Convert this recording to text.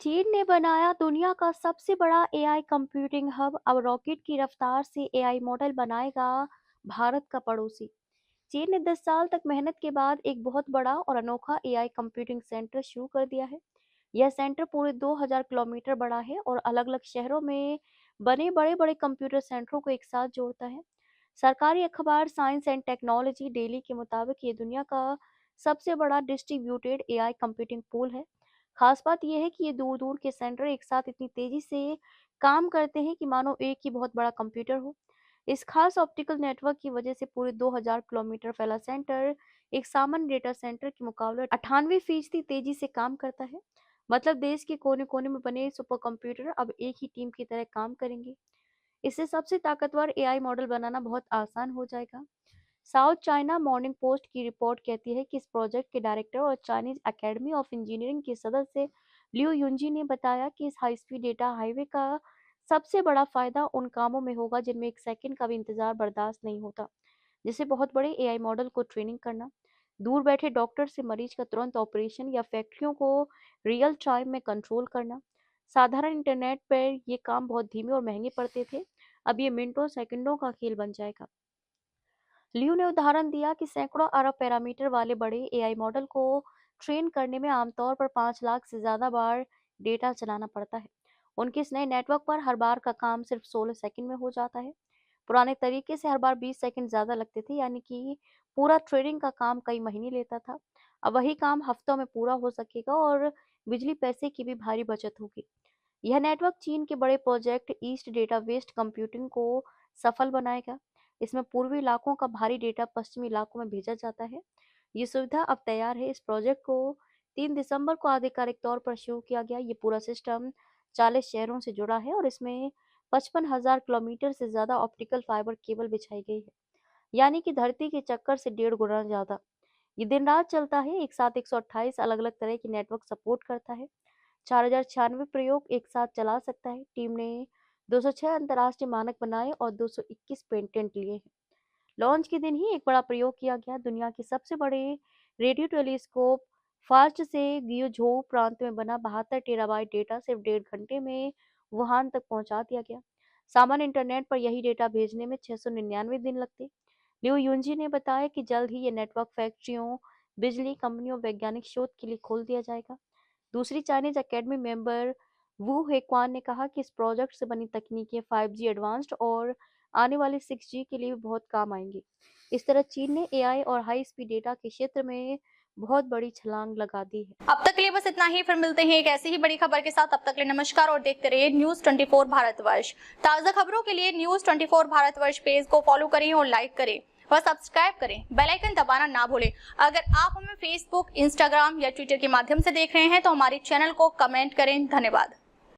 चीन ने बनाया दुनिया का सबसे बड़ा एआई कंप्यूटिंग हब। अब रॉकेट की रफ्तार से एआई मॉडल बनाएगा भारत का पड़ोसी। चीन ने 10 साल तक मेहनत के बाद एक बहुत बड़ा और अनोखा एआई कंप्यूटिंग सेंटर शुरू कर दिया है। यह सेंटर पूरे 2000 किलोमीटर बड़ा है और अलग-अलग शहरों में बने बड़े-बड़े कंप्यूटर सेंटरों को एक साथ जोड़ता है। सरकारी अखबार साइंस एंड टेक्नोलॉजी डेली के मुताबिक ये दुनिया का सबसे बड़ा डिस्ट्रीब्यूटेड एआई कंप्यूटिंग पूल है। खास बात यह है कि ये दूर-दूर के सेंटर एक साथ इतनी तेजी से काम करते हैं कि मानो एक ही बहुत बड़ा कंप्यूटर हो। इस खास ऑप्टिकल नेटवर्क की वजह से पूरे 2000 किलोमीटर फैला सेंटर एक सामान्य डेटा सेंटर के मुकाबले 98% तेजी से काम करता है। मतलब देश के कोने-कोने में बने सुपर कंप्यूटर अब एक ही टीम की तरह काम करेंगे। इससे सबसे ताकतवर एआई मॉडल बनाना बहुत आसान हो जाएगा। साउथ चाइना मॉर्निंग पोस्ट की रिपोर्ट कहती है कि इस प्रोजेक्ट के डायरेक्टर और चाइनीज एकेडमी ऑफ इंजीनियरिंग के सदस्य लिu युंजी ने बताया कि इस हाई स्पीड डेटा हाईवे का सबसे बड़ा फायदा उन कामों में होगा जिनमें एक सेकंड का भी इंतजार बर्दाश्त नहीं होता, जैसे बहुत बड़े एआई मॉडल को ट्रेनिंग करना, दूर बैठे डॉक्टर से मरीज का तुरंत ऑपरेशन या फैक्ट्रियों को रियल टाइम में कंट्रोल करना। साधारण इंटरनेट पर ये काम बहुत धीमे और महंगे पड़ते थे, अब ये मिनटों सेकंडों का खेल बन जाएगा। लियू ने उदाहरण दिया कि सैकड़ों अरब पैरामीटर वाले बड़े एआई मॉडल को ट्रेन करने में आमतौर पर 5 लाख से ज्यादा बार डेटा चलाना पड़ता है। उनके इस नए नेटवर्क पर हर बार का काम सिर्फ 16 सेकंड में हो जाता है। पुराने तरीके से हर बार 20 सेकंड ज्यादा लगते थे, यानी कि पूरा ट्रेनिंग का काम कई महीने लेता था। अब वही काम हफ्तों में पूरा हो सकेगा और बिजली पैसे की भी भारी बचत होगी। यह नेटवर्क चीन के बड़े project east data west computing को सफल बनाएगा। इसमें पूर्वी इलाकों का भारी डेटा पश्चिमी इलाकों में भेजा जाता है। ये सुविधा अब तैयार है। इस प्रोजेक्ट को 3 दिसंबर को आधिकारिक तौर पर शुरू किया गया। ये पूरा सिस्टम 40 शहरों से जुड़ा है और इसमें 55,000 किलोमीटर से ज्यादा ऑप्टिकल फाइबर केबल बिछाई गई है, यानी कि धरती के चक्कर से 1.5 गुना ज्यादा। ये दिन रात चलता है, एक साथ 128 अलग अलग तरह की नेटवर्क सपोर्ट करता है। 4096 प्रयोग एक साथ चला सकता है। टीम ने 206 अंतर्राष्ट्रीय मानक बनाए और 221 पेटेंट लिए हैं। लॉन्च के दिन ही एक बड़ा प्रयोग किया गया। दुनिया के सबसे बड़े रेडियो टेलीस्कोप फास्ट से गुइझोउ प्रांत में बना 72 टेराबाइट डेटा सिर्फ 1.5 घंटे में वुहान तक पहुंचा दिया गया। सामान्य इंटरनेट पर यही डेटा भेजने में 699 दिन लगते। लिu युंजी ने बताया कि जल्द ही ये नेटवर्क फैक्ट्रियों, बिजली कंपनियों, वैज्ञानिक शोध के लिए खोल दिया जाएगा। दूसरी चाइनीज एकेडमी मेंबर वू हेक्वान ने कहा कि इस प्रोजेक्ट से बनी तकनीकें 5G एडवांस्ड और आने वाले 6G के लिए भी बहुत काम आएंगी। इस तरह चीन ने एआई और हाई स्पीड डेटा के क्षेत्र में बहुत बड़ी छलांग लगा दी है। अब तक के लिए बस इतना ही। फिर मिलते हैं एक ऐसी ही बड़ी खबर के साथ। अब तक के लिए नमस्कार और देखते रहिए न्यूज 24 भारतवर्ष। ताजा खबरों के लिए न्यूज 24 भारतवर्ष पेज को फॉलो करें और लाइक करें व सब्सक्राइब करें। बेल आइकन दबाना ना भूलें। अगर आप हमें फेसबुक, इंस्टाग्राम या ट्विटर के माध्यम से देख रहे हैं तो हमारे चैनल को कमेंट करें। धन्यवाद।